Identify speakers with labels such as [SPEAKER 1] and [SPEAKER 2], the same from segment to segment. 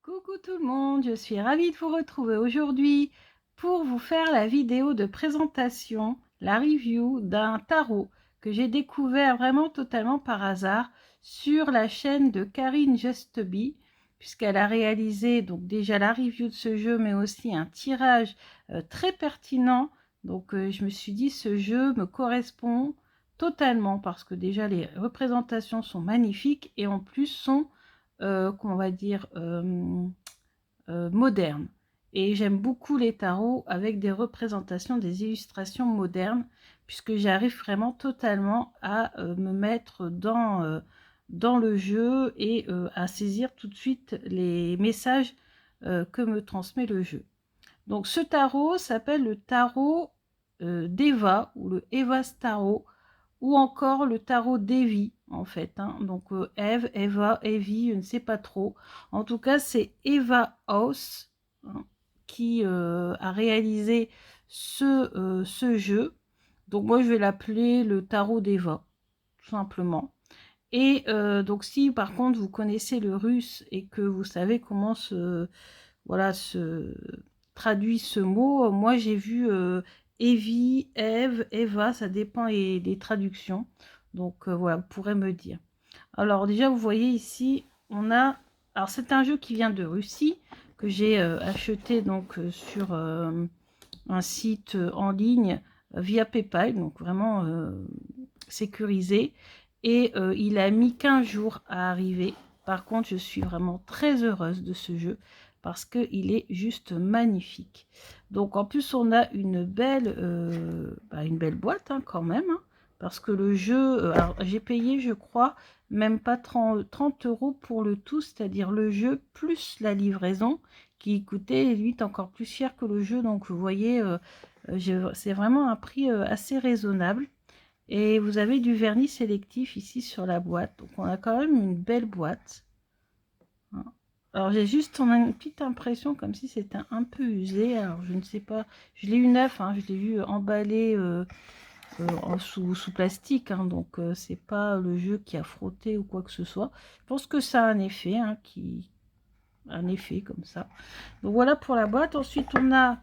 [SPEAKER 1] Coucou tout le monde, je suis ravie de vous retrouver aujourd'hui pour vous faire la vidéo de présentation, la review d'un tarot que j'ai découvert vraiment totalement par hasard sur la chaîne de Karine Justeby, puisqu'elle a réalisé donc déjà la review de ce jeu, mais aussi un tirage très pertinent. Donc je me suis dit ce jeu me correspond totalement parce que déjà les représentations sont magnifiques et en plus sont qu'on va dire, moderne. Et j'aime beaucoup les tarots avec des représentations, des illustrations modernes, puisque j'arrive vraiment totalement à me mettre dans le jeu et à saisir tout de suite les messages que me transmet le jeu. Donc ce tarot s'appelle le tarot d'Eva, ou le Eva's Tarot, ou encore le tarot d'Evie, en fait. Hein. Donc Eve, Eva, Evie, je ne sais pas trop. En tout cas, c'est Eva House hein, qui a réalisé ce jeu. Donc moi, je vais l'appeler le tarot d'Eva, tout simplement. Et donc si par contre vous connaissez le russe et que vous savez comment voilà, se traduit ce mot, moi j'ai vu Evie, Eve, Eva, ça dépend des traductions. Donc voilà, vous pourrez me dire. Alors déjà, vous voyez ici, on a... Alors c'est un jeu qui vient de Russie, que j'ai acheté donc sur un site en ligne via PayPal, donc vraiment sécurisé. Et il a mis 15 jours à arriver. Par contre, je suis vraiment très heureuse de ce jeu parce qu'il est juste magnifique. Donc en plus, on a une belle boîte hein, quand même. Hein, parce que le jeu, alors j'ai payé, je crois, même pas 30 € pour le tout, c'est-à-dire le jeu plus la livraison qui coûtait limite encore plus cher que le jeu. Donc vous voyez, c'est vraiment un prix assez raisonnable. Et vous avez du vernis sélectif ici sur la boîte. Donc on a quand même une belle boîte. Alors j'ai juste une petite impression comme si c'était un peu usé. Alors je ne sais pas. Je l'ai eu neuf. Hein, je l'ai vu emballé sous plastique. Hein, donc c'est pas le jeu qui a frotté ou quoi que ce soit. Je pense que ça a un effet. Hein, un effet comme ça. Donc voilà pour la boîte. Ensuite on a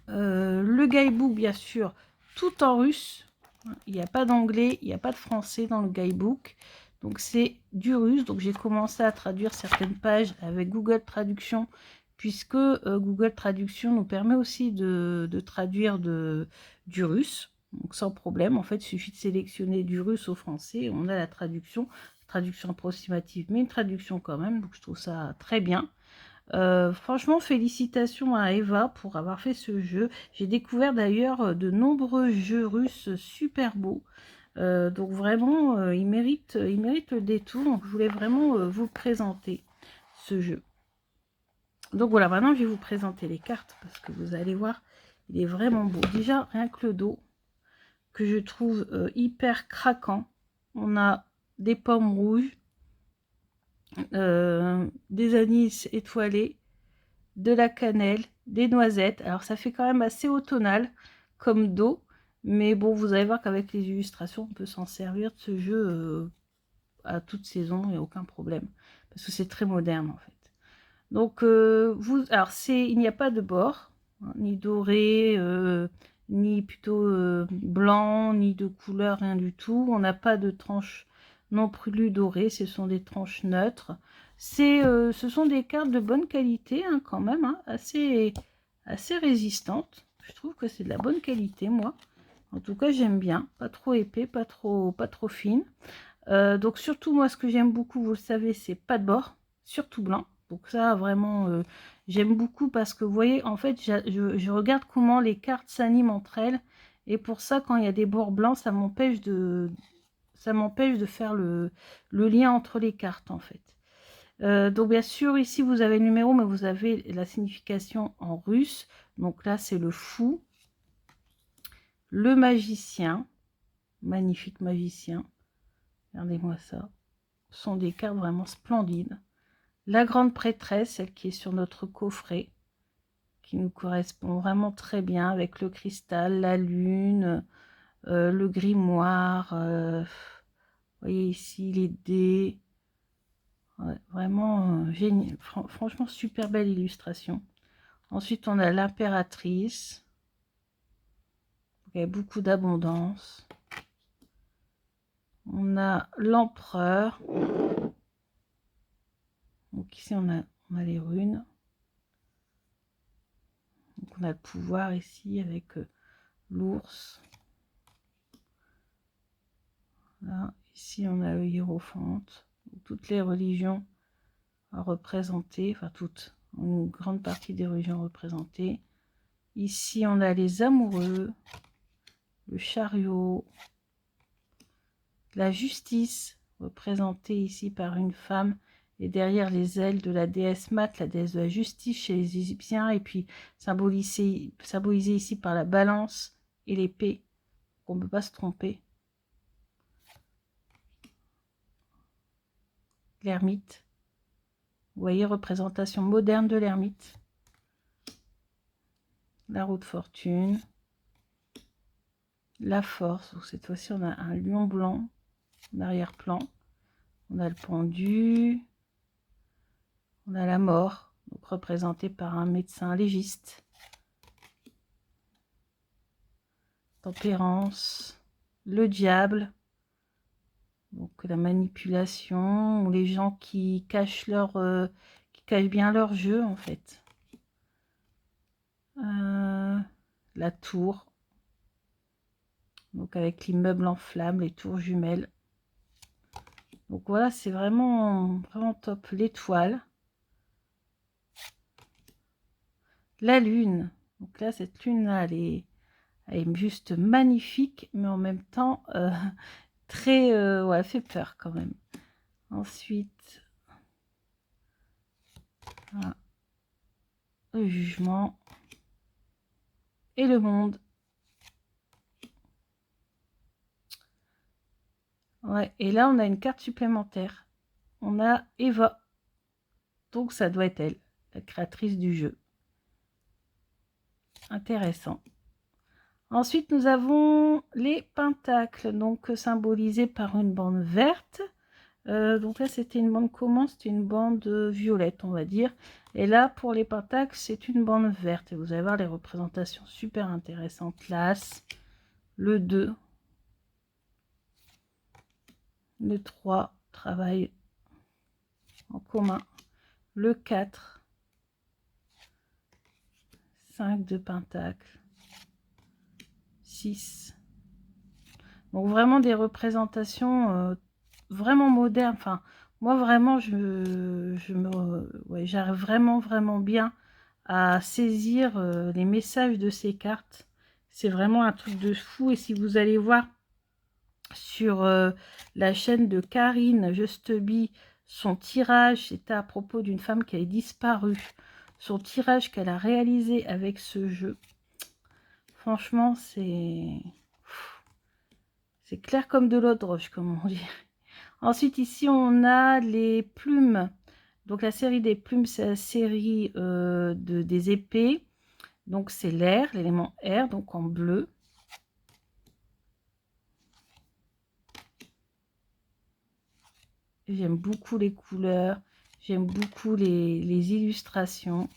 [SPEAKER 1] le guidebook bien sûr. Tout en russe. Il n'y a pas d'anglais, il n'y a pas de français dans le guidebook. Donc c'est du russe. Donc j'ai commencé à traduire certaines pages avec Google Traduction, puisque Google Traduction nous permet aussi de traduire du russe. Donc sans problème, en fait, il suffit de sélectionner du russe au français. On a la traduction approximative, mais une traduction quand même. Donc je trouve ça très bien. Franchement, félicitations à Eva pour avoir fait ce jeu. J'ai découvert d'ailleurs de nombreux jeux russes super beaux. Donc vraiment, il mérite le détour. Donc je voulais vraiment vous présenter ce jeu. Donc voilà, maintenant je vais vous présenter les cartes parce que vous allez voir, il est vraiment beau. Déjà, rien que le dos, que je trouve hyper craquant. On a des pommes rouges, des anis étoilés, de la cannelle, des noisettes. Alors ça fait quand même assez automnal comme dos, mais bon, vous allez voir qu'avec les illustrations, on peut s'en servir de ce jeu à toute saison, il n'y a aucun problème, parce que c'est très moderne en fait. Donc alors il n'y a pas de bord, hein, ni doré, ni plutôt blanc, ni de couleur, rien du tout. On n'a pas de tranches non plus dorées, ce sont des tranches neutres. Ce sont des cartes de bonne qualité hein, quand même, hein, assez résistantes. Je trouve que c'est de la bonne qualité, moi. En tout cas, j'aime bien. Pas trop épais, pas trop fine. Donc surtout, moi, ce que j'aime beaucoup, vous le savez, c'est pas de bord, surtout blanc. Donc ça, vraiment, j'aime beaucoup parce que, vous voyez, en fait, je regarde comment les cartes s'animent entre elles. Et pour ça, quand il y a des bords blancs, ça m'empêche de faire le lien entre les cartes, en fait. Donc bien sûr, ici, vous avez le numéro, mais vous avez la signification en russe. Donc là, c'est le fou, le magicien, magnifique magicien. Regardez-moi ça. Ce sont des cartes vraiment splendides. La grande prêtresse, celle qui est sur notre coffret, qui nous correspond vraiment très bien avec le cristal, la lune, le grimoire. Vous voyez ici les dés. Ouais, vraiment génial. Franchement, super belle illustration. Ensuite, on a l'impératrice. Il y a beaucoup d'abondance. On a l'empereur. Donc ici, on a les runes. Donc on a le pouvoir ici avec l'ours. Là, ici, on a le hiérophante. Toutes les religions représentées, enfin toutes, une grande partie des religions représentées. Ici, on a les amoureux, le chariot, la justice, représentée ici par une femme, et derrière les ailes de la déesse Mat, la déesse de la justice chez les Égyptiens, et puis symbolisée ici par la balance et l'épée, on ne peut pas se tromper. L'ermite, vous voyez, représentation moderne de l'ermite. La roue de fortune, la force, donc cette fois-ci on a un lion blanc en arrière-plan, on a le pendu, on a la mort, donc représentée par un médecin légiste, tempérance, le diable, donc la manipulation, ou les gens qui cachent bien leur jeu en fait. La tour, donc avec l'immeuble en flammes, les tours jumelles. Donc voilà, c'est vraiment top. L'étoile, la lune. Donc là, cette lune là, elle est juste magnifique, mais en même temps très, ouais, elle fait peur quand même. Ensuite, voilà, le jugement et le monde. Ouais, et là on a une carte supplémentaire. On a Eva, donc ça doit être elle, la créatrice du jeu. Intéressant. Ensuite, nous avons les pentacles, donc symbolisés par une bande verte. Donc là, c'était une bande comment? C'était une bande violette, on va dire. Et là, pour les pentacles, c'est une bande verte. Et vous allez voir les représentations super intéressantes. L'As, le 2, le 3, travail en commun, le 4, 5 de pentacle, 6. Donc vraiment des représentations vraiment modernes. Enfin, moi vraiment, ouais, j'arrive vraiment bien à saisir les messages de ces cartes. C'est vraiment un truc de fou. Et si vous allez voir sur la chaîne de Karine Justeby, son tirage, c'était à propos d'une femme qui avait disparu. Son tirage qu'elle a réalisé avec ce jeu. Franchement, c'est clair comme de l'eau de roche, comme on dit. Ensuite, ici, on a les plumes. Donc, la série des plumes, c'est la série des épées. Donc, c'est l'air, l'élément air, donc en bleu. J'aime beaucoup les couleurs. J'aime beaucoup les illustrations.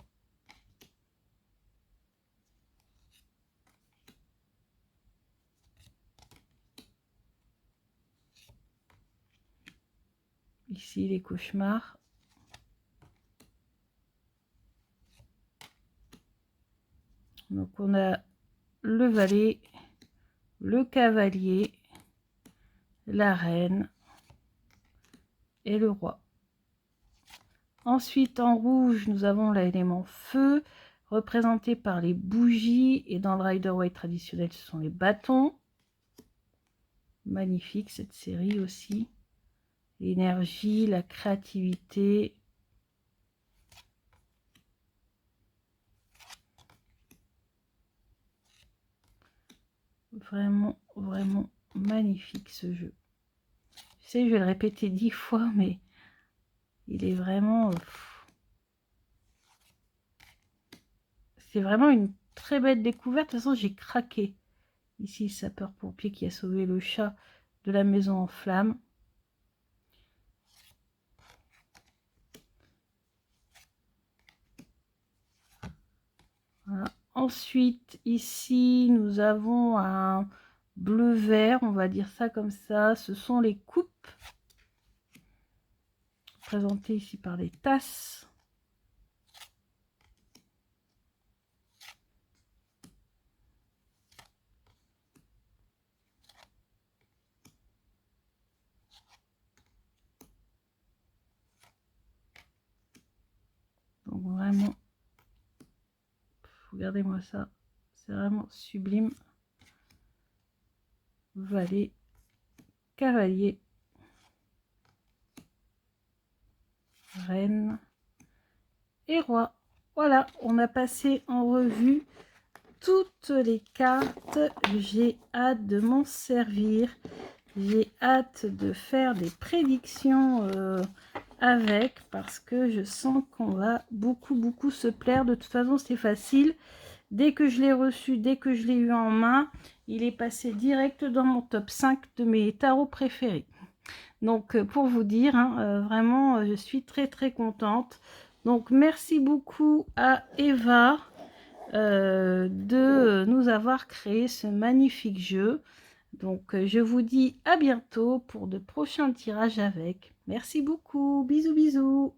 [SPEAKER 1] Ici, les cauchemars. Donc, on a le valet, le cavalier, la reine et le roi. Ensuite, en rouge, nous avons l'élément feu, représenté par les bougies. Et dans le Rider-Waite traditionnel, ce sont les bâtons. Magnifique cette série aussi. L'énergie, la créativité. Vraiment magnifique ce jeu. Je sais, je vais le répéter 10 fois, mais il est vraiment... c'est vraiment une très belle découverte. De toute façon, j'ai craqué. Ici, sapeur-pompier qui a sauvé le chat de la maison en flammes. Ensuite, ici, nous avons un bleu-vert, on va dire ça comme ça. Ce sont les coupes, présentées ici par les tasses. Donc vraiment, regardez-moi ça, c'est vraiment sublime. Valet, cavalier, reine et roi. Voilà, on a passé en revue toutes les cartes. J'ai hâte de m'en servir. J'ai hâte de faire des prédictions avec, parce que je sens qu'on va beaucoup se plaire. De toute façon, c'est facile. Dès que je l'ai reçu, dès que je l'ai eu en main, il est passé direct dans mon top 5 de mes tarots préférés. Donc, pour vous dire, hein, vraiment, je suis très contente. Donc, merci beaucoup à Eva de nous avoir créé ce magnifique jeu. Donc, je vous dis à bientôt pour de prochains tirages avec. Merci beaucoup. Bisous.